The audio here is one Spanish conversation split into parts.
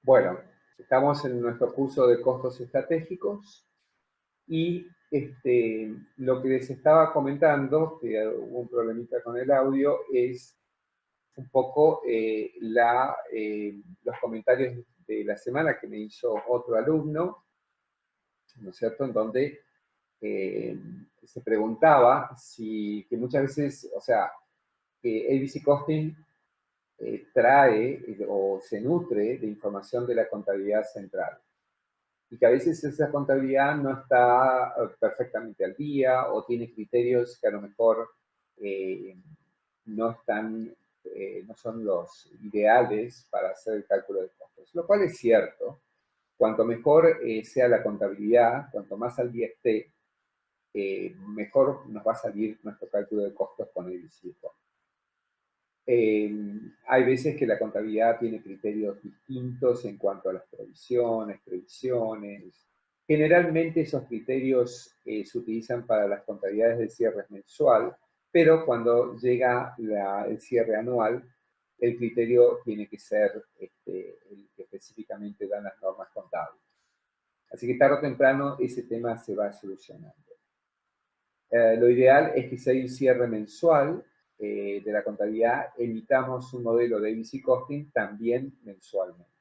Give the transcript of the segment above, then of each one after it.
Bueno, estamos en nuestro curso de costos estratégicos y lo que les estaba comentando, que hubo un problemita con el audio, es un poco los comentarios de la semana que me hizo otro alumno, ¿no es cierto?, en donde se preguntaba si, que muchas veces, o sea, que ABC Costing trae o se nutre de información de la contabilidad central. Y que a veces esa contabilidad no está perfectamente al día o tiene criterios que a lo mejor eh, no están, no son los ideales para hacer el cálculo de costos. Lo cual es cierto. Cuanto mejor sea la contabilidad, cuanto más al día esté, mejor nos va a salir nuestro cálculo de costos con el ICIPO. Hay veces que la contabilidad tiene criterios distintos en cuanto a las previsiones. Generalmente esos criterios se utilizan para las contabilidades de cierre mensual, pero cuando llega el cierre anual, el criterio tiene que ser el que específicamente dan las normas contables. Así que tarde o temprano ese tema se va solucionando. Lo ideal es que si hay un cierre mensual de la contabilidad, emitamos un modelo de ABC Costing también mensualmente.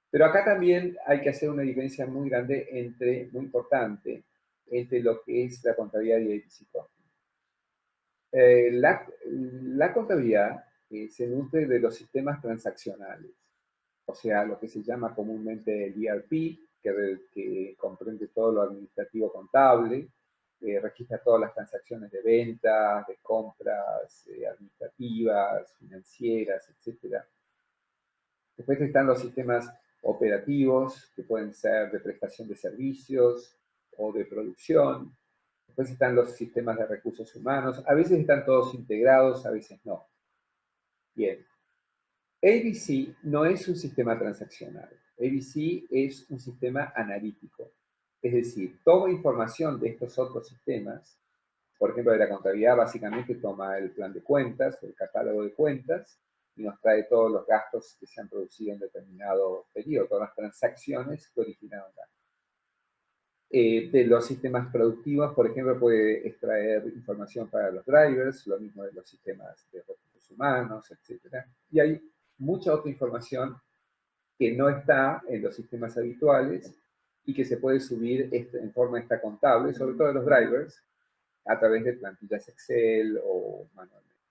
Pero acá también hay que hacer una diferencia muy grande, muy importante, entre lo que es la contabilidad y ABC Costing. La contabilidad se nutre de los sistemas transaccionales, o sea, lo que se llama comúnmente el ERP, que comprende todo lo administrativo contable, registra todas las transacciones de ventas, de compras, administrativas, financieras, etc. Después están los sistemas operativos, que pueden ser de prestación de servicios o de producción. Después están los sistemas de recursos humanos. A veces están todos integrados, a veces no. Bien. ABC no es un sistema transaccional. ABC es un sistema analítico. Es decir, toma información de estos otros sistemas. Por ejemplo, de la contabilidad básicamente toma el plan de cuentas, el catálogo de cuentas, y nos trae todos los gastos que se han producido en determinado periodo, todas las transacciones que originaron gastos. De los sistemas productivos, por ejemplo, puede extraer información para los drivers, lo mismo de los sistemas de recursos humanos, etc. Y hay mucha otra información que no está en los sistemas habituales y que se puede subir en forma extracontable, sobre todo los drivers, a través de plantillas Excel o manualmente.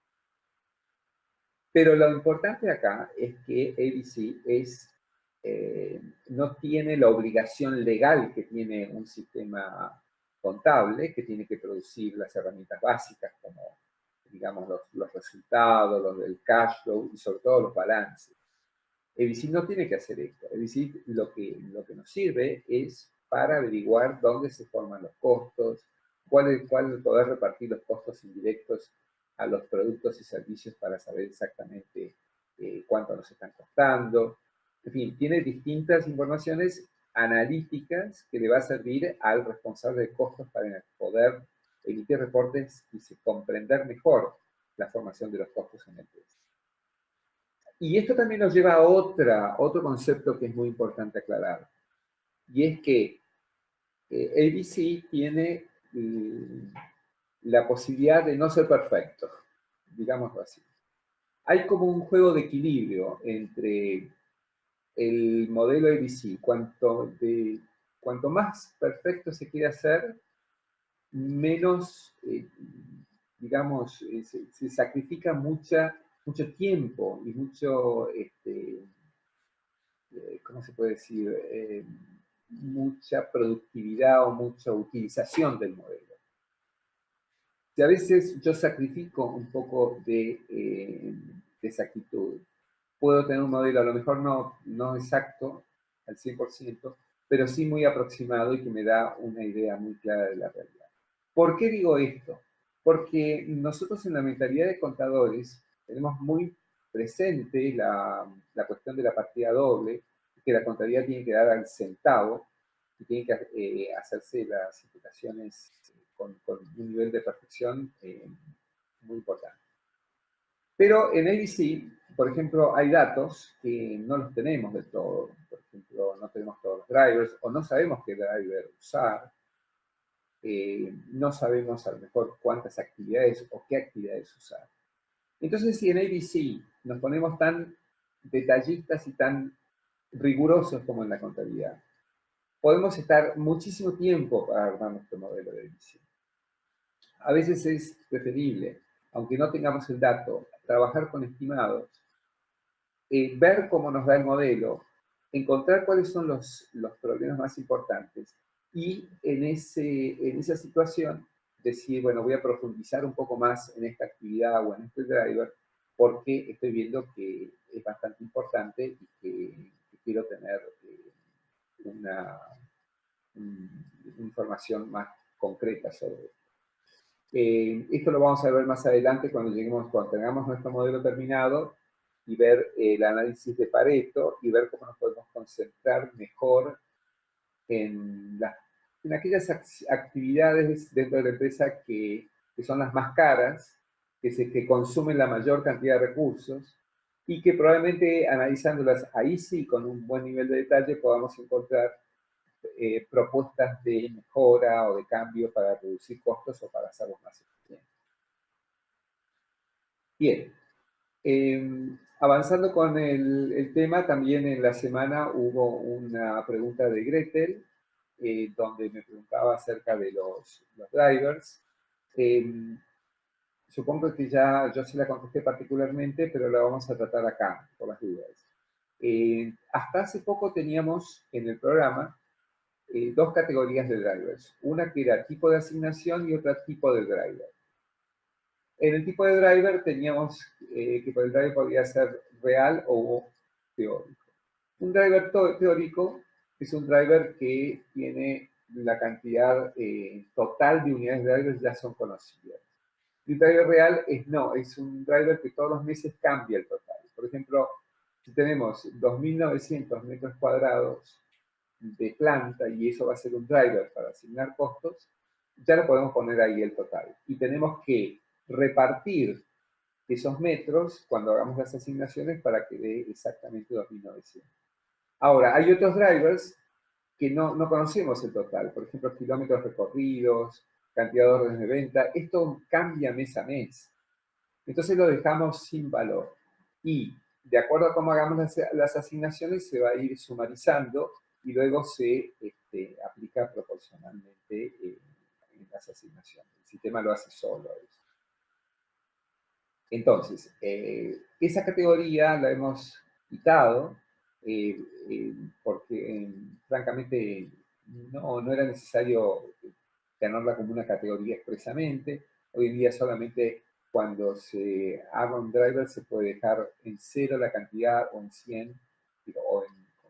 Pero lo importante acá es que ABC no tiene la obligación legal que tiene un sistema contable, que tiene que producir las herramientas básicas como, digamos, los resultados, los del cash flow y sobre todo los balances. ABC no tiene que hacer esto. ABC lo que nos sirve es para averiguar dónde se forman los costos, cuál poder repartir los costos indirectos a los productos y servicios para saber exactamente cuánto nos están costando. En fin, tiene distintas informaciones analíticas que le va a servir al responsable de costos para poder emitir reportes y comprender mejor la formación de los costos en la empresa. Y esto también nos lleva a otro concepto que es muy importante aclarar. Y es que ABC tiene la posibilidad de no ser perfecto, digámoslo así. Hay como un juego de equilibrio entre el modelo ABC. Cuanto más perfecto se quiere hacer, menos, digamos, se sacrifica mucho tiempo y mucho, ¿cómo se puede decir? Mucha productividad o mucha utilización del modelo. Si a veces yo sacrifico un poco de exactitud, puedo tener un modelo a lo mejor no exacto al 100%, pero sí muy aproximado y que me da una idea muy clara de la realidad. ¿Por qué digo esto? Porque nosotros en la mentalidad de contadores tenemos muy presente la cuestión de la partida doble, que la contabilidad tiene que dar al centavo y tiene que hacerse las implicaciones con un nivel de perfección muy importante. Pero en ABC, por ejemplo, hay datos que no los tenemos del todo. Por ejemplo, no tenemos todos los drivers, o no sabemos qué driver usar. No sabemos a lo mejor cuántas actividades o qué actividades usar. Entonces, si en ABC nos ponemos tan detallistas y tan rigurosos como en la contabilidad, podemos estar muchísimo tiempo para armar nuestro modelo de ABC. A veces es preferible, aunque no tengamos el dato, trabajar con estimados, ver cómo nos da el modelo, encontrar cuáles son los problemas más importantes y en esa situación decir, bueno, voy a profundizar un poco más en esta actividad o en este driver porque estoy viendo que es bastante importante y que quiero tener una información más concreta sobre esto. Esto lo vamos a ver más adelante cuando tengamos nuestro modelo terminado y ver el análisis de Pareto y ver cómo nos podemos concentrar mejor en aquellas actividades dentro de la empresa que son las más caras, que consumen la mayor cantidad de recursos y que probablemente analizándolas ahí sí con un buen nivel de detalle podamos encontrar propuestas de mejora o de cambio para reducir costos o para hacerlos más eficientes. Bien, avanzando con el tema, también en la semana hubo una pregunta de Gretel, donde me preguntaba acerca de los drivers. Supongo que ya yo se la contesté particularmente, pero la vamos a tratar acá, por las dudas. Hasta hace poco teníamos en el programa dos categorías de drivers. Una que era tipo de asignación y otra tipo de driver. En el tipo de driver teníamos que el driver podía ser real o teórico. Un driver teórico es un driver que tiene la cantidad total de unidades de drivers ya son conocidas. Y un driver real es un driver que todos los meses cambia el total. Por ejemplo, si tenemos 2.900 metros cuadrados de planta y eso va a ser un driver para asignar costos, ya lo podemos poner ahí el total. Y tenemos que repartir esos metros cuando hagamos las asignaciones para que dé exactamente 2.900. Ahora, hay otros drivers que no conocemos el total. Por ejemplo, kilómetros recorridos, cantidad de órdenes de venta. Esto cambia mes a mes. Entonces lo dejamos sin valor. Y de acuerdo a cómo hagamos las asignaciones, se va a ir sumarizando y luego se aplica proporcionalmente en las asignaciones. El sistema lo hace solo. Entonces, esa categoría la hemos quitado porque francamente no era necesario tenerla como una categoría expresamente. Hoy en día solamente cuando se arma un driver se puede dejar en 0 la cantidad o en 100 o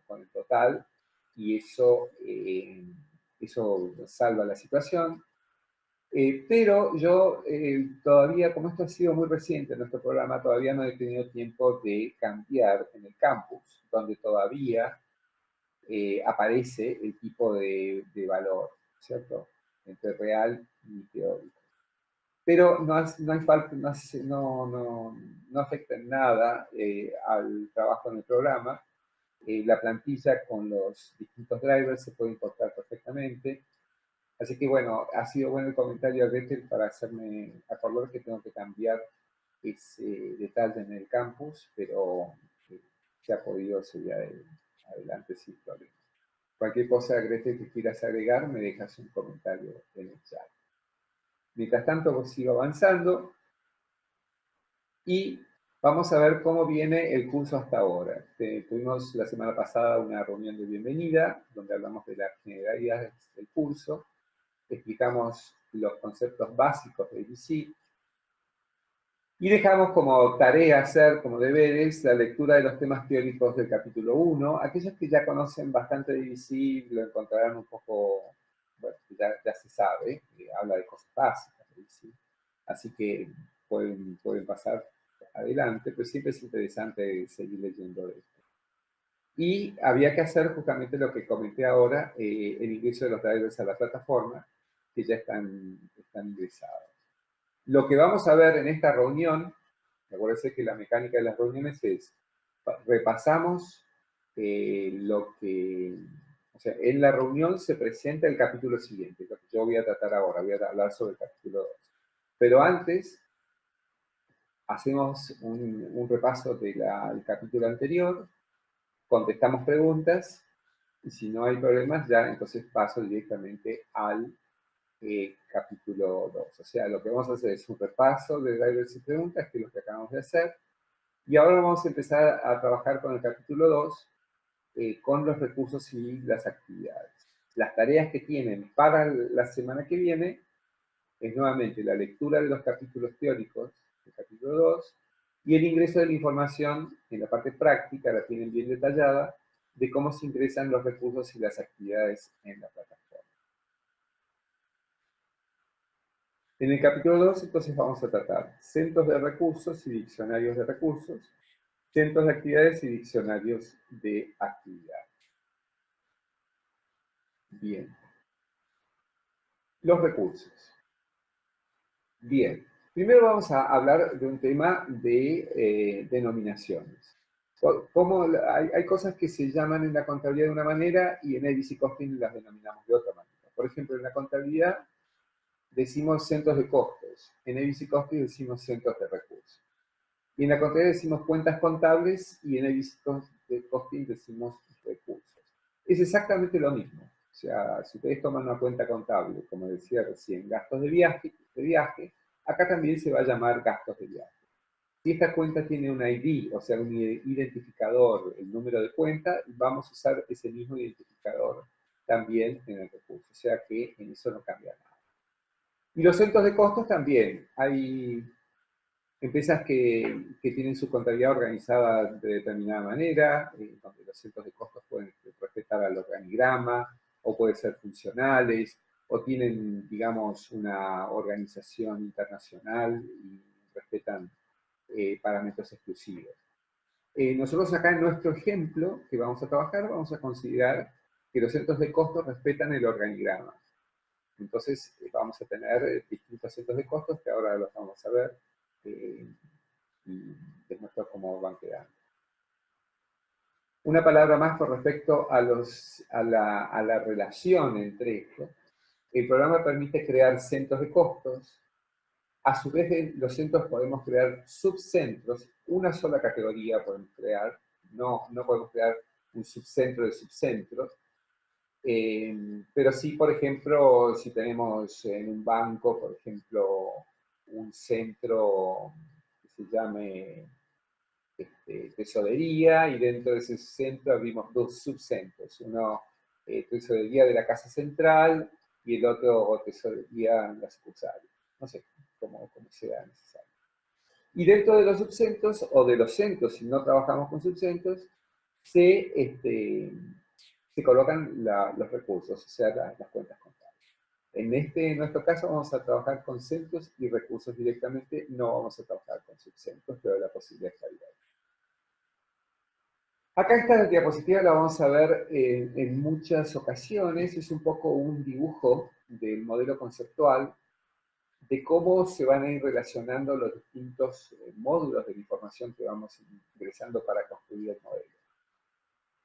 con el total y eso salva la situación. Pero yo todavía, como esto ha sido muy reciente en nuestro programa, todavía no he tenido tiempo de cambiar en el campus, donde todavía aparece el tipo de valor, ¿cierto? Entre real y teórico. Pero no afecta en nada al trabajo en el programa. La plantilla con los distintos drivers se puede importar perfectamente. Así que bueno, ha sido bueno el comentario de Gretel para hacerme acordar que tengo que cambiar ese detalle en el campus, pero se ha podido seguir adelante sin problema. Cualquier cosa, Gretel, que quieras agregar, me dejas un comentario en el chat. Mientras tanto, pues sigo avanzando y vamos a ver cómo viene el curso hasta ahora. Tuvimos la semana pasada una reunión de bienvenida, donde hablamos de las generalidades del curso, explicamos los conceptos básicos de ABC y dejamos como tarea hacer, como deberes, la lectura de los temas teóricos del capítulo 1. Aquellos que ya conocen bastante de ABC lo encontrarán un poco, bueno, ya se sabe, habla de cosas básicas de ABC. Así que pueden pasar adelante, pero siempre es interesante seguir leyendo de esto. Y había que hacer justamente lo que comenté ahora, el ingreso de los drivers a la plataforma, que ya están ingresados. Lo que vamos a ver en esta reunión Acuérdense que la mecánica de las reuniones es, repasamos lo que, o sea, en la reunión se presenta el capítulo siguiente, lo que yo voy a tratar ahora, voy a hablar sobre el capítulo 2. Pero antes, hacemos un repaso del capítulo anterior, contestamos preguntas, y si no hay problemas, ya entonces paso directamente al capítulo 2. O sea, lo que vamos a hacer es un repaso de drivers y preguntas, que es lo que acabamos de hacer, y ahora vamos a empezar a trabajar con el capítulo 2, con los recursos y las actividades. Las tareas que tienen para la semana que viene es nuevamente la lectura de los capítulos teóricos del capítulo 2 y el ingreso de la información en la parte práctica, la tienen bien detallada, de cómo se ingresan los recursos y las actividades en la plataforma. En el capítulo 2, entonces, vamos a tratar centros de recursos y diccionarios de recursos, centros de actividades y diccionarios de actividades. Bien. Los recursos. Bien. Primero vamos a hablar de un tema de denominaciones. Hay cosas que se llaman en la contabilidad de una manera y en ABC Costing las denominamos de otra manera. Por ejemplo, en la contabilidad decimos centros de costos, en ABC Costing decimos centros de recursos. Y en la contabilidad decimos cuentas contables y en ABC Costing decimos recursos. Es exactamente lo mismo. O sea, si ustedes toman una cuenta contable, como decía recién, gastos de viaje, acá también se va a llamar gastos de viaje. Si esta cuenta tiene un ID, o sea, un identificador, el número de cuenta, vamos a usar ese mismo identificador también en el recurso. O sea que en eso no cambia nada. Y los centros de costos también. Hay empresas que tienen su contabilidad organizada de determinada manera, donde los centros de costos pueden respetar al organigrama, o pueden ser funcionales, o tienen, digamos, una organización internacional y respetan parámetros exclusivos. Nosotros acá en nuestro ejemplo que vamos a trabajar, vamos a considerar que los centros de costos respetan el organigrama. Entonces vamos a tener distintos centros de costos que ahora los vamos a ver y les muestro cómo van quedando. Una palabra más con respecto a la relación entre esto. El programa permite crear centros de costos. A su vez de los centros podemos crear subcentros, una sola categoría podemos crear, no podemos crear un subcentro de subcentros, pero sí, por ejemplo, si tenemos en un banco, por ejemplo, un centro que se llame tesorería, y dentro de ese centro abrimos dos subcentros, uno tesorería de la casa central y el otro tesorería en la sucursal. No sé, como sea necesario. Y dentro de los subcentros, o de los centros, si no trabajamos con subcentros, se colocan los recursos, o sea, las cuentas contables. En nuestro caso vamos a trabajar con centros y recursos directamente, no vamos a trabajar con subcentros, pero la posibilidad está ahí. Acá esta diapositiva la vamos a ver en muchas ocasiones, es un poco un dibujo del modelo conceptual de cómo se van a ir relacionando los distintos módulos de la información que vamos ingresando para construir el modelo.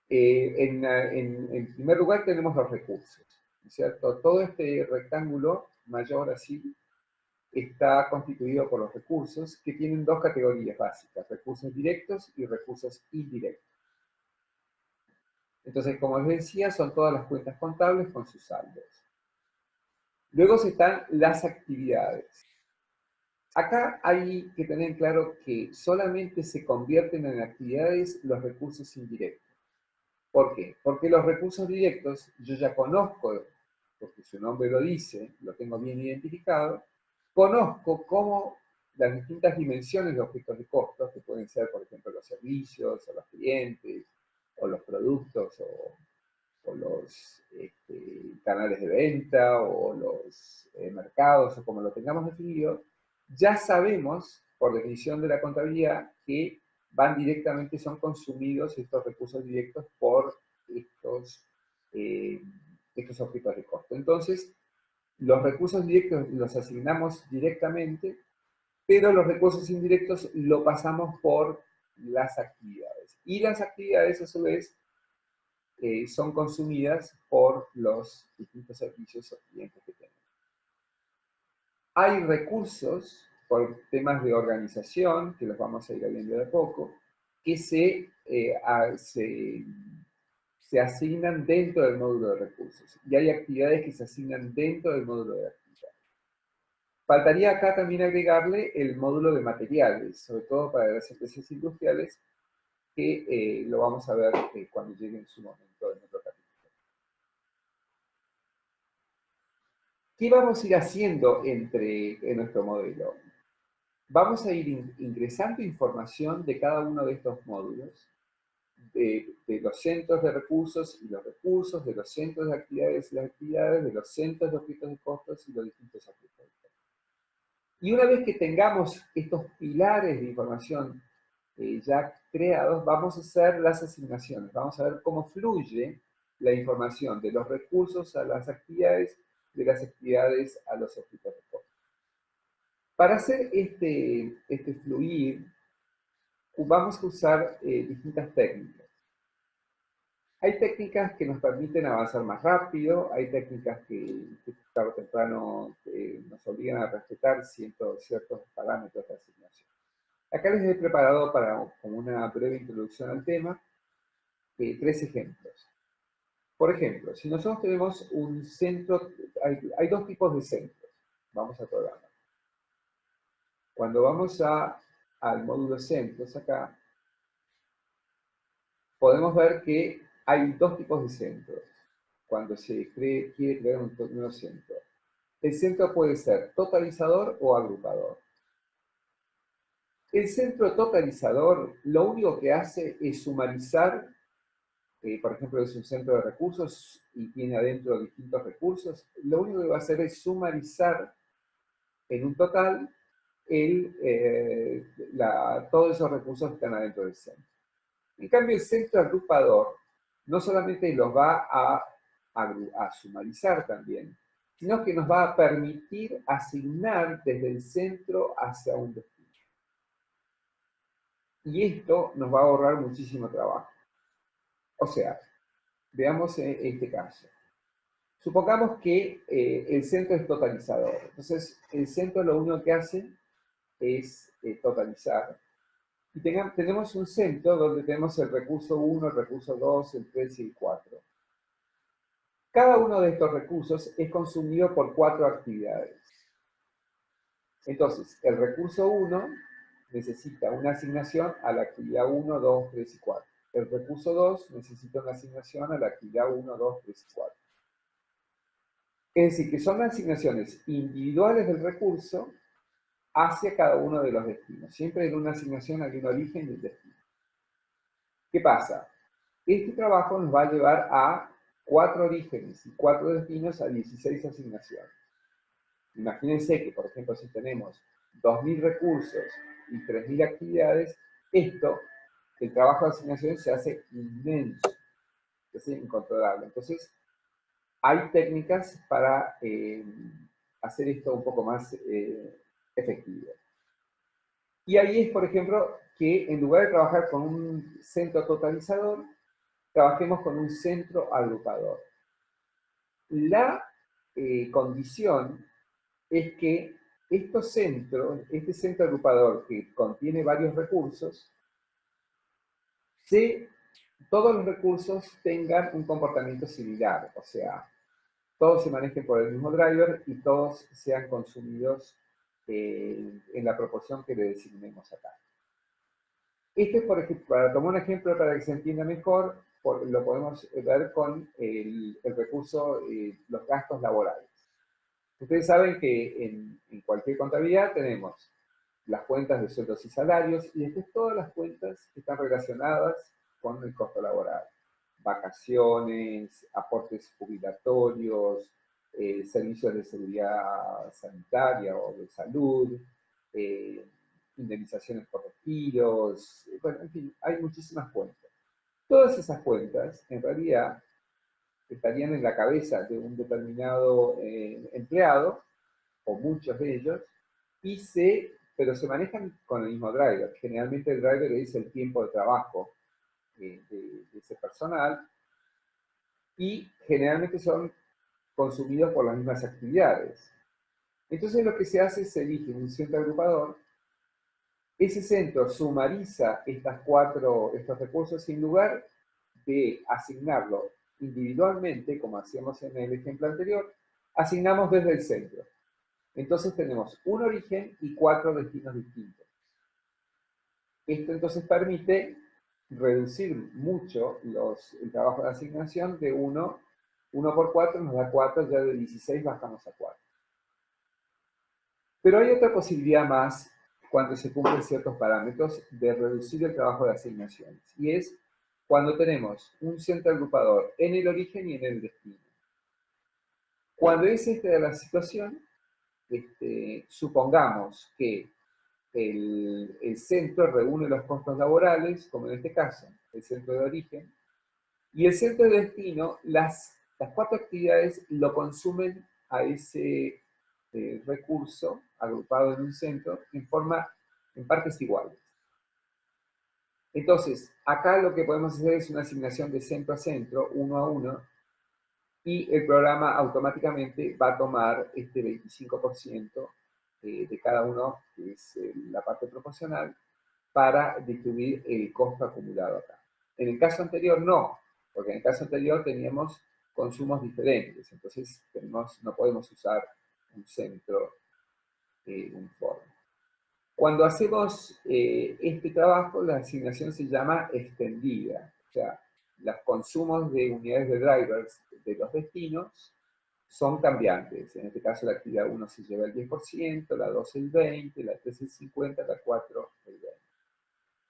En primer lugar tenemos los recursos, ¿cierto? Todo este rectángulo mayor así está constituido por los recursos que tienen dos categorías básicas, recursos directos y recursos indirectos. Entonces, como les decía, son todas las cuentas contables con sus saldos. Luego están las actividades. Acá hay que tener claro que solamente se convierten en actividades los recursos indirectos. ¿Por qué? Porque los recursos directos yo ya conozco, porque su nombre lo dice, lo tengo bien identificado, conozco cómo las distintas dimensiones de objetos de costos, que pueden ser, por ejemplo, los servicios, o los clientes, o los productos, o los canales de venta, o los mercados, o como lo tengamos definido, ya sabemos, por definición de la contabilidad, que van directamente, son consumidos estos recursos directos por estos objetos de costo. Entonces, los recursos directos los asignamos directamente pero los recursos indirectos lo pasamos por las actividades. Y las actividades, a su vez, son consumidas por los distintos servicios o clientes que tenemos. Hay recursos, por temas de organización, que los vamos a ir viendo de a poco, que se asignan dentro del módulo de recursos. Y hay actividades que se asignan dentro del módulo de actividades. Faltaría acá también agregarle el módulo de materiales, sobre todo para las empresas industriales, que lo vamos a ver cuando llegue en su momento en otro capítulo. ¿Qué vamos a ir haciendo en nuestro modelo? Vamos a ir ingresando información de cada uno de estos módulos, de los centros de recursos y los recursos, de los centros de actividades y las actividades, de los centros de objetos de costos y los distintos objetos de costos. Y una vez que tengamos estos pilares de información ya creados, vamos a hacer las asignaciones, vamos a ver cómo fluye la información de los recursos a las actividades, de las actividades a los objetos de costos. Para hacer este fluir, vamos a usar distintas técnicas. Hay técnicas que nos permiten avanzar más rápido, hay técnicas que tarde o temprano nos obligan a respetar ciertos parámetros de asignación. Acá les he preparado como una breve introducción al tema, 3 ejemplos. Por ejemplo, si nosotros tenemos un centro, hay 2 tipos de centros, vamos a programar. Cuando vamos al módulo centros, acá, podemos ver que hay 2 tipos de centros cuando se quiere crear un nuevo centro. El centro puede ser totalizador o agrupador. El centro totalizador lo único que hace es sumarizar, por ejemplo, es un centro de recursos y tiene adentro distintos recursos, lo único que va a hacer es sumarizar en un total todos esos recursos que están adentro del centro. En cambio, el centro agrupador no solamente los va a sumarizar también, sino que nos va a permitir asignar desde el centro hacia un destino. Y esto nos va a ahorrar muchísimo trabajo. O sea, veamos este caso. Supongamos que el centro es totalizador. Entonces, el centro lo único que hace es totalizar. Y tenemos un centro donde tenemos el recurso 1, el recurso 2, el 3 y el 4. Cada uno de estos recursos es consumido por 4 actividades. Entonces, el recurso 1 necesita una asignación a la actividad 1, 2, 3 y 4. El recurso 2 necesita una asignación a la actividad 1, 2, 3 y 4. Es decir, que son asignaciones individuales del recurso hacia cada uno de los destinos. Siempre en una asignación hay un origen y un destino. ¿Qué pasa? Este trabajo nos va a llevar a 4 orígenes y 4 destinos a 16 asignaciones. Imagínense que, por ejemplo, si tenemos 2.000 recursos y 3.000 actividades, el trabajo de asignación se hace inmenso, se hace incontrolable. Entonces, hay técnicas para hacer esto un poco más efectivo. Y ahí es, por ejemplo, que en lugar de trabajar con un centro totalizador, trabajemos con un centro agrupador. La condición es que este centro agrupador que contiene varios recursos, todos los recursos tengan un comportamiento similar, o sea, todos se manejen por el mismo driver y todos sean consumidos en la proporción que le designemos acá. Este es, por ejemplo, para tomar un ejemplo para que se entienda mejor, lo podemos ver con el recurso, los gastos laborales. Ustedes saben que en cualquier contabilidad tenemos las cuentas de sueldos y salarios y después todas las cuentas que están relacionadas con el costo laboral. Vacaciones, aportes jubilatorios, servicios de seguridad sanitaria o de salud, indemnizaciones por retiros, bueno, en fin, hay muchísimas cuentas. Todas esas cuentas, en realidad, estarían en la cabeza de un determinado empleado, o muchos de ellos, y se pero se manejan con el mismo driver. Generalmente el driver es el tiempo de trabajo de ese personal y generalmente son consumidos por las mismas actividades. Entonces lo que se hace es se elige un centro agrupador, ese centro sumariza estos recursos y en lugar de asignarlo individualmente, como hacíamos en el ejemplo anterior, asignamos desde el centro. Entonces tenemos un origen y 4 destinos distintos. Esto entonces permite reducir mucho el trabajo de asignación de 1 por 4 nos da 4, ya de 16 bajamos a 4. Pero hay otra posibilidad más cuando se cumplen ciertos parámetros de reducir el trabajo de asignaciones, y es cuando tenemos un centro agrupador en el origen y en el destino. Cuando es esta la situación, supongamos que el centro reúne los costos laborales, como en este caso, el centro de origen, y el centro de destino, las 4 actividades lo consumen a ese recurso agrupado en un centro en partes iguales. Entonces, acá lo que podemos hacer es una asignación de centro a centro, 1 a 1, y el programa automáticamente va a tomar este 25% de cada uno, que es la parte proporcional, para distribuir el costo acumulado acá. En el caso anterior no, porque en el caso anterior teníamos consumos diferentes, entonces no podemos usar un centro uniforme. Cuando hacemos este trabajo, la asignación se llama extendida, o sea, los consumos de unidades de drivers de los destinos son cambiantes. En este caso, la actividad 1 se lleva el 10%, la 2 el 20%, la 3 el 50%, la 4 el 20%.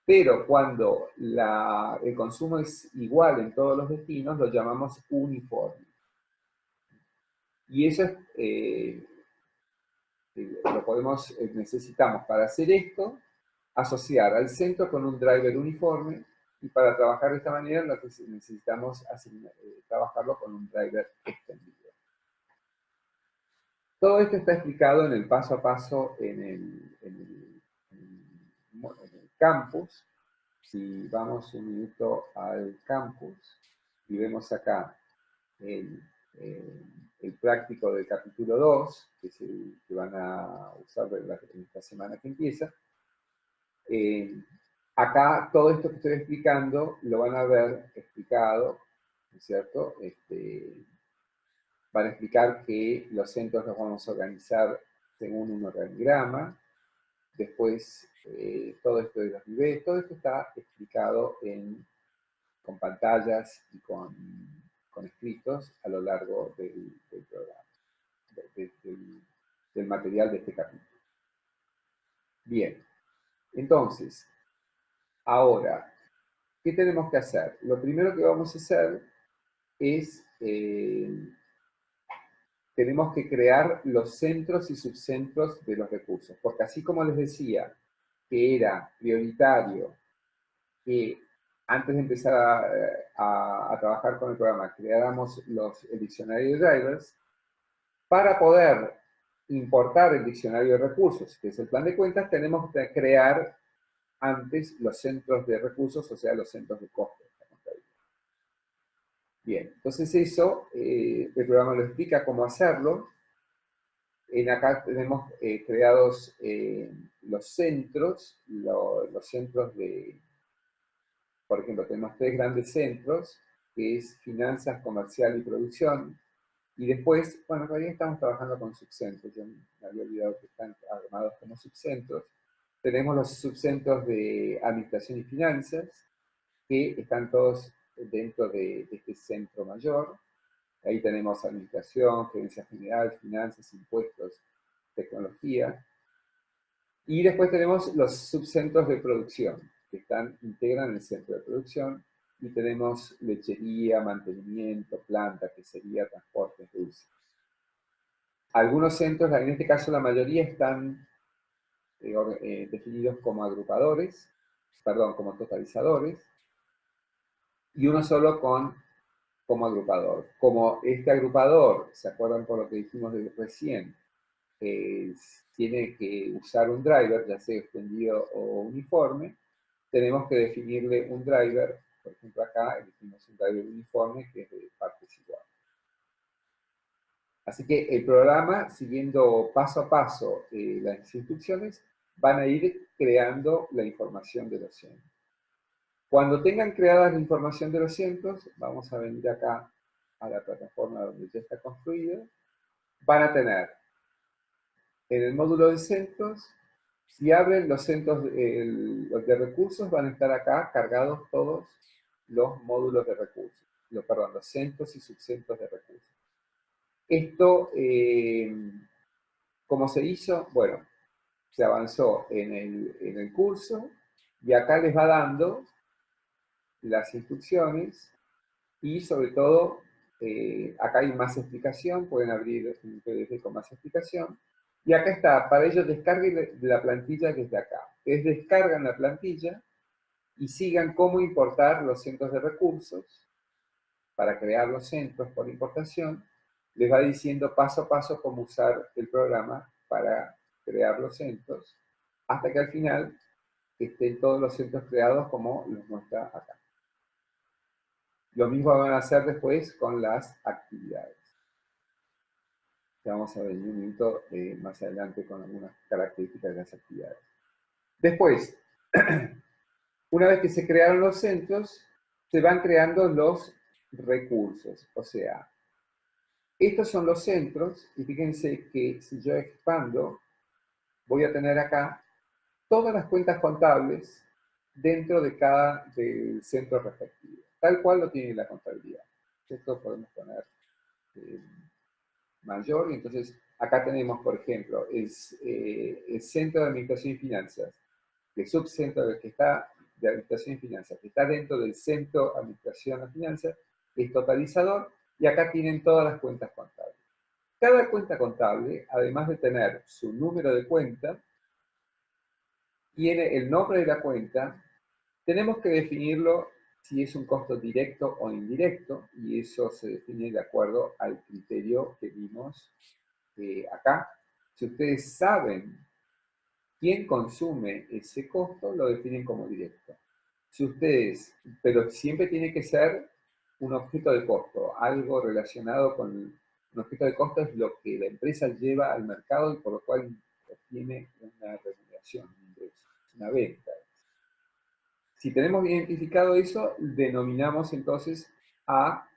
Pero cuando el consumo es igual en todos los destinos, lo llamamos uniforme. Y eso necesitamos para hacer esto, asociar al centro con un driver uniforme, y para trabajar de esta manera necesitamos trabajarlo con un driver extendido. Todo esto está explicado en el paso a paso en el campus. Si vamos un minuto al campus y vemos acá el práctico del capítulo 2, que es el que van a usar en esta semana que empieza, acá todo esto que estoy explicando lo van a ver explicado, ¿no es cierto? Van a explicar que los centros los vamos a organizar según un organigrama. Después, todo esto de los niveles, todo esto está explicado con pantallas y con escritos a lo largo del programa, del material de este capítulo. Bien, entonces, ahora, ¿qué tenemos que hacer? Lo primero que vamos a hacer es, tenemos que crear los centros y subcentros de los recursos, porque así como les decía que era prioritario que antes de empezar a trabajar con el programa creáramos el diccionario de drivers, para poder importar el diccionario de recursos, que es el plan de cuentas, tenemos que crear antes los centros de recursos, o sea, los centros de costos. Bien, entonces eso, el programa lo explica cómo hacerlo. Acá tenemos creados los centros de, por ejemplo, tenemos 3 grandes centros, que es finanzas, comercial y producción. Y después, bueno, todavía estamos trabajando con subcentros, yo me había olvidado que están armados como subcentros. Tenemos los subcentros de administración y finanzas, que están todos dentro de este centro mayor. Ahí tenemos administración, gerencia general, finanzas, impuestos, tecnología. Y después tenemos los subcentros de producción, que integran el centro de producción, y tenemos lechería, mantenimiento, planta, quesería, transportes, dulces. Algunos centros, en este caso la mayoría, están definidos como agrupadores, como totalizadores, y uno solo como agrupador. Como este agrupador, ¿se acuerdan por lo que dijimos recién? tiene que usar un driver, ya sea extendido o uniforme, tenemos que definirle un driver. Por ejemplo, acá elegimos un driver uniforme que es de partes iguales. Así que el programa, siguiendo paso a paso las instrucciones, van a ir creando la información de los cientos. Cuando tengan creada la información de los cientos, vamos a venir acá a la plataforma donde ya está construido, van a tener en el módulo de CentOS, si abren los CentOS de recursos, van a estar acá cargados todos los módulos de recursos, los CentOS y subCentOS de recursos. Esto, ¿cómo se hizo? Bueno, se avanzó en el curso y acá les va dando las instrucciones y sobre todo, acá hay más explicación, pueden abrir un PDF con más explicación. Y acá está, para ello descarguen la plantilla desde acá. Ustedes descargan la plantilla y sigan cómo importar los centros de recursos para crear los centros por importación. Les va diciendo paso a paso cómo usar el programa para crear los centros, hasta que al final estén todos los centros creados como los muestra acá. Lo mismo van a hacer después con las actividades. Ya vamos a ver un minuto más adelante con algunas características de las actividades. Después, una vez que se crearon los centros, se van creando los recursos. O sea, estos son los centros, y fíjense que si yo expando, voy a tener acá todas las cuentas contables dentro de cada del centro respectivo, tal cual lo tiene la contabilidad. Esto podemos poner mayor, y entonces acá tenemos, por ejemplo, el centro de administración y finanzas, el subcentro que está de administración y finanzas, que está dentro del centro de administración y finanzas, es totalizador, y acá tienen todas las cuentas contables. Cada cuenta contable, además de tener su número de cuenta, tiene el nombre de la cuenta. Tenemos que definirlo si es un costo directo o indirecto, y eso se define de acuerdo al criterio que vimos acá. Si ustedes saben quién consume ese costo, lo definen como directo. Si ustedes, pero siempre tiene que ser un objeto de costo, algo relacionado con un objeto de costo es lo que la empresa lleva al mercado y por lo cual obtiene una remuneración, un ingreso, una venta. Si tenemos identificado eso, denominamos entonces a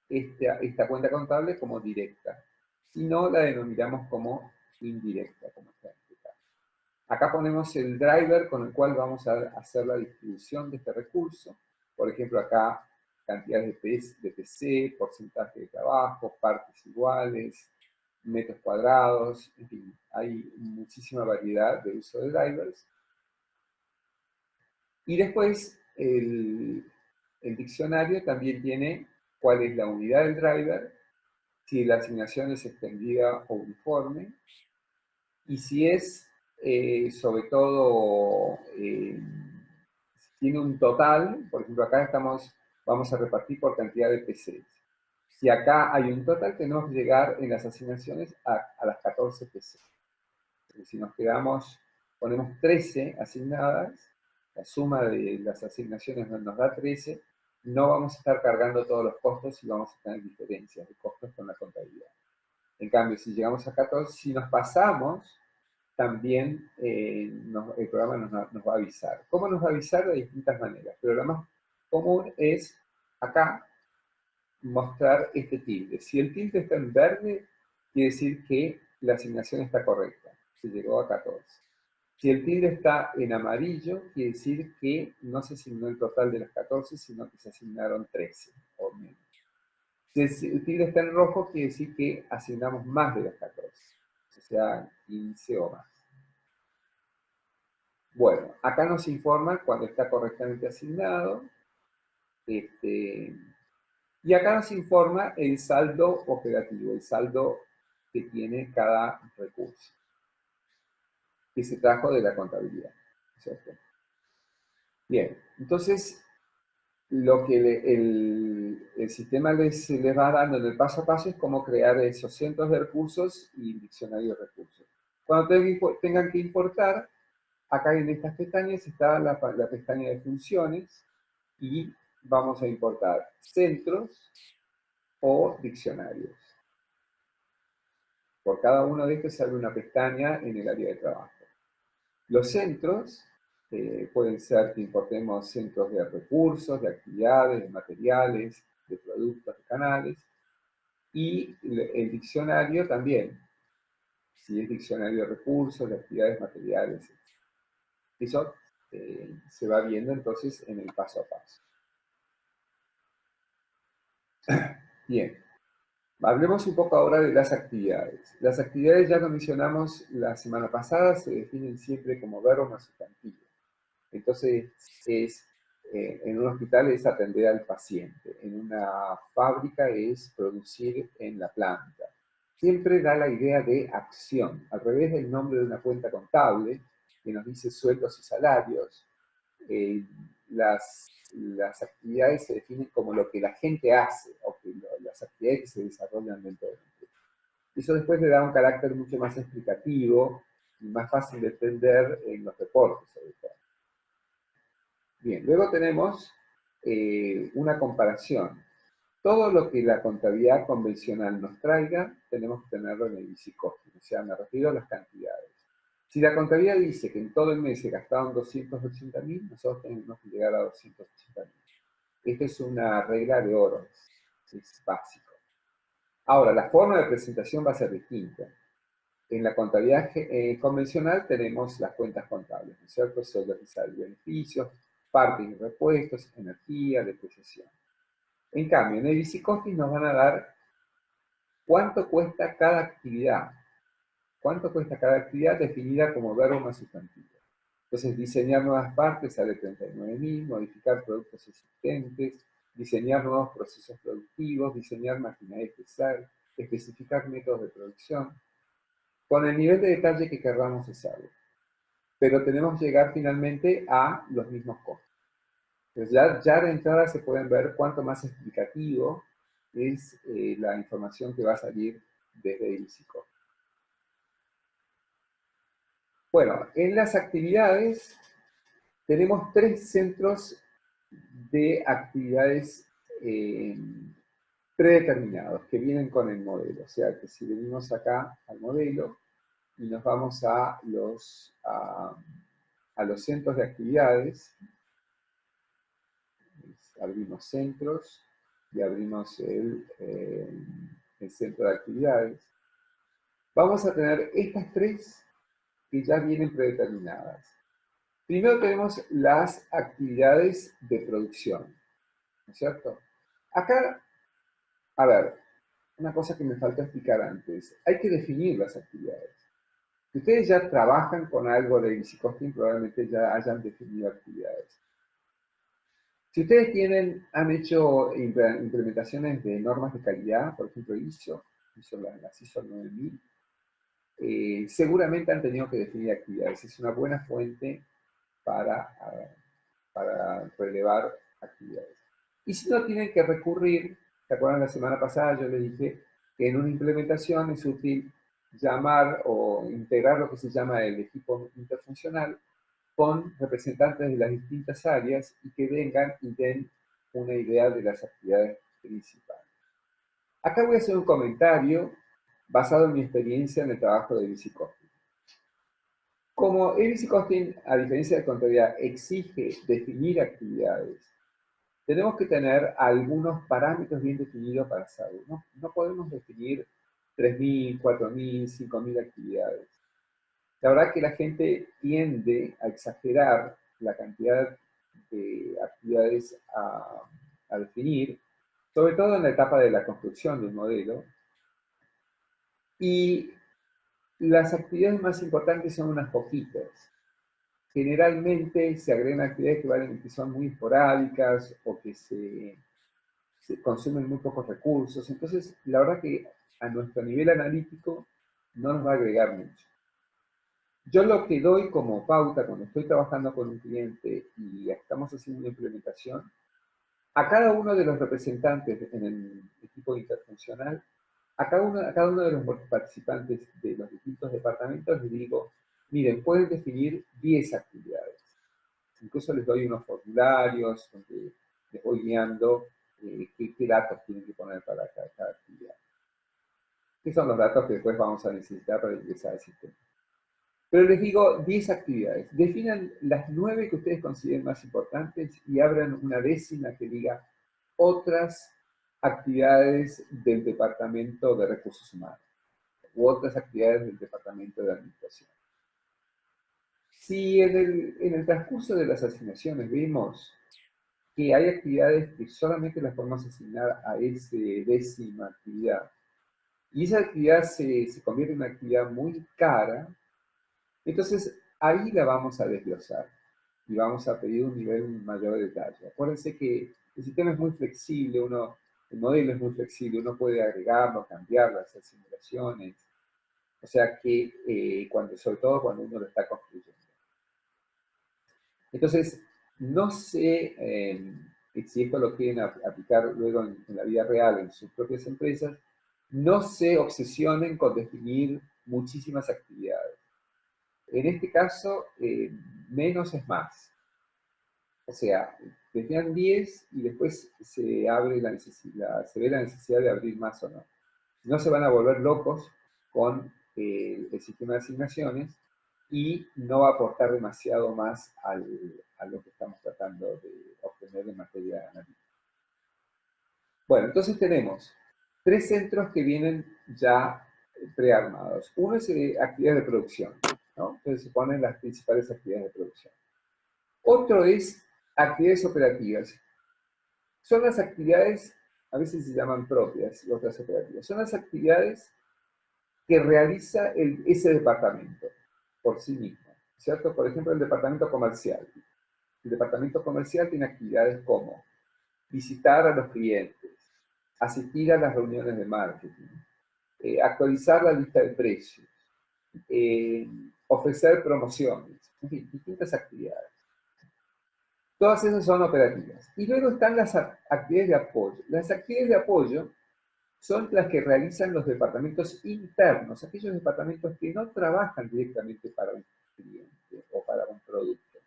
esta cuenta contable como directa. Si no, la denominamos como indirecta, como está explicado. Acá ponemos el driver con el cual vamos a hacer la distribución de este recurso. Por ejemplo, acá cantidad de PC, porcentaje de trabajo, partes iguales, metros cuadrados, en fin, hay muchísima variedad de uso de drivers. Y después el diccionario también tiene cuál es la unidad del driver, si la asignación es extendida o uniforme, y si es, sobre todo, si tiene un total. Por ejemplo, acá vamos a repartir por cantidad de PCs. Si acá hay un total, tenemos que llegar en las asignaciones a las 14 PCs. Si nos quedamos, ponemos 13 asignadas, la suma de las asignaciones nos da 13, no vamos a estar cargando todos los costos y vamos a tener diferencias de costos con la contabilidad. En cambio, si llegamos a 14, si nos pasamos, también el programa nos va a avisar. ¿Cómo nos va a avisar? De distintas maneras, pero lo más común es acá mostrar este tilde. Si el tilde está en verde, quiere decir que la asignación está correcta, se llegó a 14. Si el tilde está en amarillo, quiere decir que no se asignó el total de las 14, sino que se asignaron 13 o menos. Si el tilde está en rojo, quiere decir que asignamos más de las 14, o sea, 15 o más. Bueno, acá nos informa cuando está correctamente asignado. Y acá nos informa el saldo operativo, el saldo que tiene cada recurso, que se trajo de la contabilidad, ¿cierto? Bien, entonces, lo que el sistema les va dando en el paso a paso es cómo crear esos centros de recursos y diccionarios de recursos. Cuando tengan que importar, acá en estas pestañas está la pestaña de funciones y vamos a importar centros o diccionarios. Por cada uno de estos se abre una pestaña en el área de trabajo. Los centros pueden ser que importemos centros de recursos, de actividades, de materiales, de productos, de canales. Y el diccionario también, si es diccionario de recursos, de actividades, materiales. Eso se va viendo entonces en el paso a paso. Bien, hablemos un poco ahora de las actividades. Las actividades, ya lo mencionamos la semana pasada, se definen siempre como verbo más sustantivo. Entonces, en un hospital es atender al paciente, en una fábrica es producir en la planta. Siempre da la idea de acción, al revés del nombre de una cuenta contable, que nos dice sueldos y salarios. Las actividades se definen como lo que la gente hace, o que las actividades que se desarrollan dentro de la empresa. Eso después le da un carácter mucho más explicativo y más fácil de entender en los reportes, sobre todo. Bien, luego tenemos una comparación. Todo lo que la contabilidad convencional nos traiga, tenemos que tenerlo en el easy costing, o sea, me refiero a las cantidades. Si la contabilidad dice que en todo el mes se gastaron 280.000, nosotros tenemos que llegar a 280.000. Esta es una regla de oro, es básico. Ahora, la forma de presentación va a ser distinta. En la contabilidad convencional tenemos las cuentas contables, ¿no es cierto? Sueldos y beneficios, partes y repuestos, energía, depreciación. En cambio, en el easy costing nos van a dar cuánto cuesta cada actividad. ¿Cuánto cuesta cada actividad definida como verbo más sustantivo? Entonces, diseñar nuevas partes sale 39.000, modificar productos existentes, diseñar nuevos procesos productivos, diseñar maquinaria especial, especificar métodos de producción, con el nivel de detalle que queramos usarlo. Pero tenemos que llegar finalmente a los mismos costos. Entonces ya de entrada se pueden ver cuánto más explicativo es la información que va a salir desde el psicólogo. Bueno, en las actividades tenemos 3 centros de actividades predeterminados que vienen con el modelo. O sea, que si venimos acá al modelo y nos vamos a los centros de actividades, abrimos centros y abrimos el centro de actividades, vamos a tener estas 3 que ya vienen predeterminadas. Primero tenemos las actividades de producción, ¿no es cierto? Acá, a ver, una cosa que me falta explicar antes, hay que definir las actividades. Si ustedes ya trabajan con algo de easy costing, probablemente ya hayan definido actividades. Si ustedes han hecho implementaciones de normas de calidad, por ejemplo las ISO 9000, seguramente han tenido que definir actividades. Es una buena fuente para relevar actividades. Y si no tienen que recurrir, ¿se acuerdan la semana pasada? Yo les dije que en una implementación es útil llamar o integrar lo que se llama el equipo interfuncional con representantes de las distintas áreas y que vengan y den una idea de las actividades principales. Acá voy a hacer un comentario basado en mi experiencia en el trabajo de easy costing. Como el easy costing, a diferencia de contabilidad, exige definir actividades, tenemos que tener algunos parámetros bien definidos para hacerlo. No podemos definir 3.000, 4.000, 5.000 actividades. La verdad que la gente tiende a exagerar la cantidad de actividades a definir, sobre todo en la etapa de la construcción del modelo. Y las actividades más importantes son unas poquitas. Generalmente se agregan actividades que son muy esporádicas o que se consumen muy pocos recursos. Entonces, la verdad que a nuestro nivel analítico no nos va a agregar mucho. Yo lo que doy como pauta cuando estoy trabajando con un cliente y estamos haciendo una implementación, a cada uno de los representantes en el equipo interfuncional a cada uno de los participantes de los distintos departamentos les digo, miren, pueden definir 10 actividades. Incluso les doy unos formularios donde les voy guiando qué datos tienen que poner para cada actividad. ¿Qué son los datos que después vamos a necesitar para ingresar al sistema? Pero les digo 10 actividades. Definan las 9 que ustedes consideren más importantes y abran una décima que diga otras actividades del Departamento de Recursos Humanos u otras actividades del Departamento de Administración. Si en el transcurso de las asignaciones vemos que hay actividades que solamente las podemos asignar a esa décima actividad, y esa actividad se convierte en una actividad muy cara, entonces ahí la vamos a desglosar y vamos a pedir un nivel mayor de detalle. Acuérdense que el sistema es muy flexible, el modelo es muy flexible, uno puede agregarlo, cambiarlo, hacer simulaciones, o sea que sobre todo cuando uno lo está construyendo. Entonces, no sé si esto lo quieren aplicar luego en la vida real, en sus propias empresas, no se obsesionen con definir muchísimas actividades. En este caso, menos es más. O sea, definan 10 y después se abre se ve la necesidad de abrir más o no. No se van a volver locos con el sistema de asignaciones y no va a aportar demasiado más a lo que estamos tratando de obtener en materia analítica. Bueno, entonces tenemos 3 centros que vienen ya prearmados. Uno es actividades de producción, ¿no? Entonces se ponen las principales actividades de producción. Otro es actividades operativas. Son las actividades, a veces se llaman propias y otras operativas. Son las actividades que realiza ese departamento por sí mismo, ¿cierto? Por ejemplo, el departamento comercial. El departamento comercial tiene actividades como visitar a los clientes, asistir a las reuniones de marketing, actualizar la lista de precios, ofrecer promociones, en fin, distintas actividades. Todas esas son operativas. Y luego están las actividades de apoyo. Las actividades de apoyo son las que realizan los departamentos internos, aquellos departamentos que no trabajan directamente para un cliente o para un producto,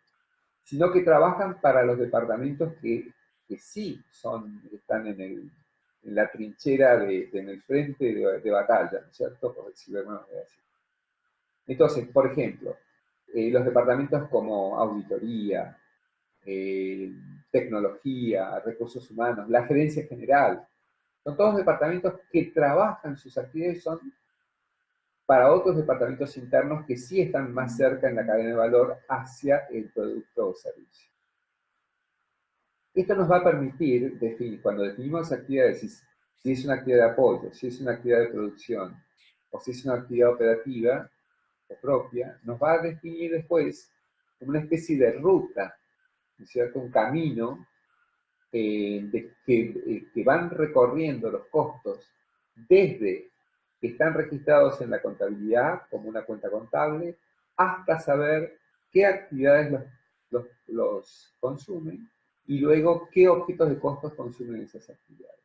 sino que trabajan para los departamentos que sí están en la trinchera, en el frente de batalla, ¿no es cierto? Por decirlo de alguna manera así. Entonces, por ejemplo, los departamentos como auditoría, tecnología, recursos humanos, la gerencia general, son todos departamentos que trabajan, sus actividades son para otros departamentos internos que sí están más cerca en la cadena de valor hacia el producto o servicio. Esto nos va a permitir definir, cuando definimos actividades, si es una actividad de apoyo, si es una actividad de producción, o si es una actividad operativa o propia, nos va a definir después como una especie de ruta, ¿no es cierto? Un camino que van recorriendo los costos desde que están registrados en la contabilidad como una cuenta contable hasta saber qué actividades los consumen y luego qué objetos de costos consumen esas actividades.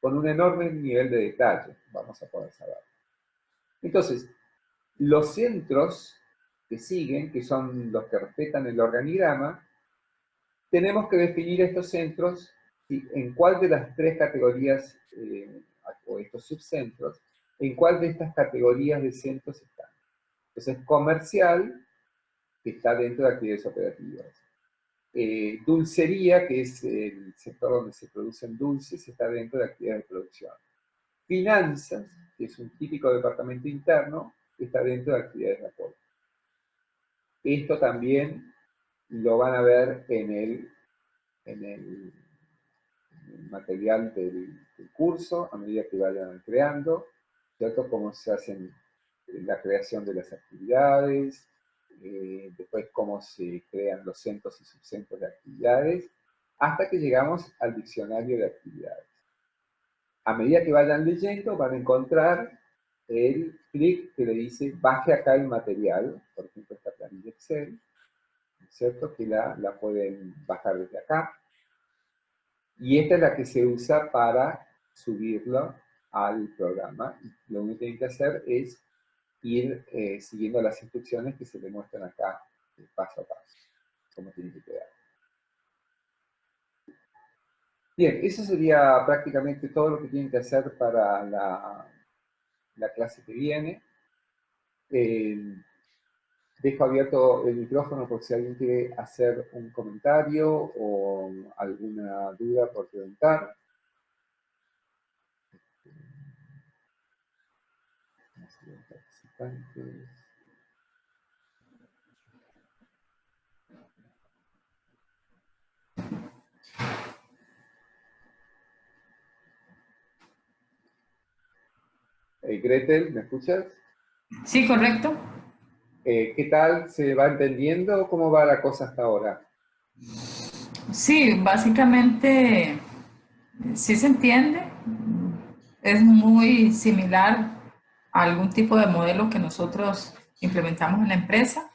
Con un enorme nivel de detalle vamos a poder saber. Entonces, los centros que siguen, que son los que respetan el organigrama, tenemos que definir estos centros en cuál de las 3 categorías, o estos subcentros, en cuál de estas categorías de centros están. Entonces, comercial, que está dentro de actividades operativas. Dulcería, que es el sector donde se producen dulces, está dentro de actividades de producción. Finanzas, que es un típico departamento interno, está dentro de actividades de apoyo. Esto también lo van a ver en el material del curso a medida que vayan creando, ¿cierto? Cómo se hacen la creación de las actividades, después cómo se crean los centros y subcentros de actividades, hasta que llegamos al diccionario de actividades. A medida que vayan leyendo, van a encontrar el clic que le dice baje acá el material, por ejemplo esta planilla Excel, ¿cierto? Que la pueden bajar desde acá. Y esta es la que se usa para subirlo al programa. Y lo único que tienen que hacer es ir siguiendo las instrucciones que se le muestran acá, paso a paso, cómo tiene que quedar. Bien, eso sería prácticamente todo lo que tienen que hacer para la clase que viene. Dejo abierto el micrófono por si alguien quiere hacer un comentario o alguna duda por preguntar. Participantes. Gretel, ¿me escuchas? Sí, correcto. ¿Qué tal? ¿Se va entendiendo? ¿Cómo va la cosa hasta ahora? Sí, básicamente sí se entiende. Es muy similar a algún tipo de modelo que nosotros implementamos en la empresa.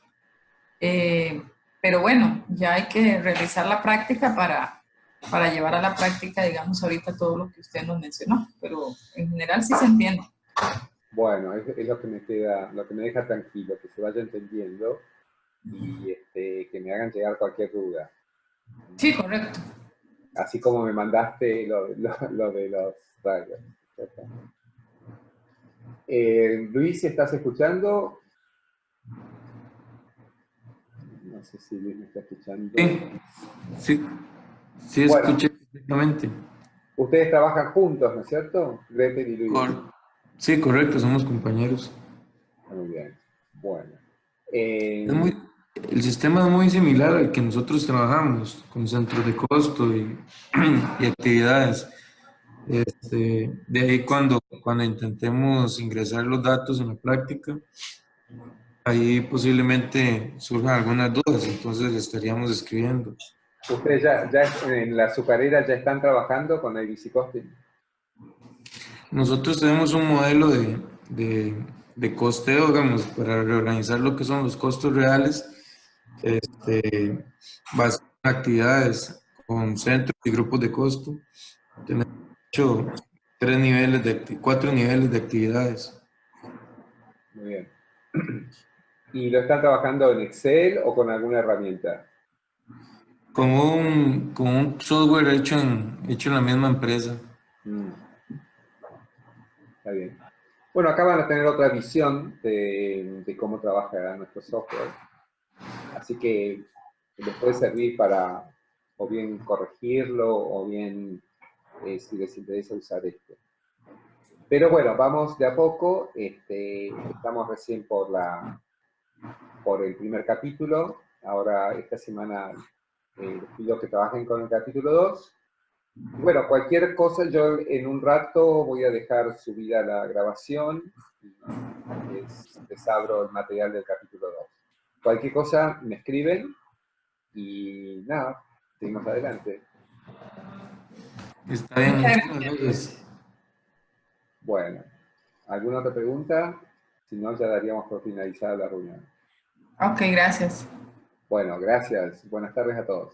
Pero bueno, ya hay que realizar la práctica para llevar a la práctica, digamos, ahorita todo lo que usted nos mencionó. Pero en general sí se entiende. Bueno, es lo que me queda, lo que me deja tranquilo, que se vaya entendiendo y que me hagan llegar cualquier duda. Sí, correcto. Así como me mandaste lo de los rayos. Luis, si ¿estás escuchando? No sé si Luis me está escuchando. Sí, sí Bueno, escuché perfectamente. ustedes trabajan juntos, ¿no es cierto? Gretel y Luis. Sí, correcto, somos compañeros. Muy bien. Bueno. Es muy, el sistema es muy similar al que nosotros trabajamos, con centros de costo y actividades. De ahí cuando intentemos ingresar los datos en la práctica, ahí posiblemente surjan algunas dudas, entonces estaríamos escribiendo. ¿Ustedes en su carrera ya están trabajando con ABC Costing? Nosotros tenemos un modelo de costeo, digamos, para reorganizar lo que son los costos reales, basado en actividades con centros y grupos de costo. Tenemos hecho 4 niveles de actividades. Muy bien. ¿Y lo están trabajando en Excel o con alguna herramienta? Con un software hecho en la misma empresa. Está bien. Bueno, acá van a tener otra visión de cómo trabaja nuestro software. Así que les puede servir para o bien corregirlo o bien si les interesa usar esto. Pero bueno, vamos de a poco. Estamos recién por el primer capítulo. Ahora, esta semana les pido que trabajen con el capítulo 2. Y bueno, cualquier cosa, yo en un rato voy a dejar subida la grabación y les abro el material del capítulo 2. Cualquier cosa me escriben y nada, seguimos adelante. Está bien, Muchas muchísimas gracias. gracias. Bueno, ¿alguna otra pregunta? Si no, ya daríamos por finalizada la reunión. Ok, gracias. Bueno, gracias. Buenas tardes a todos.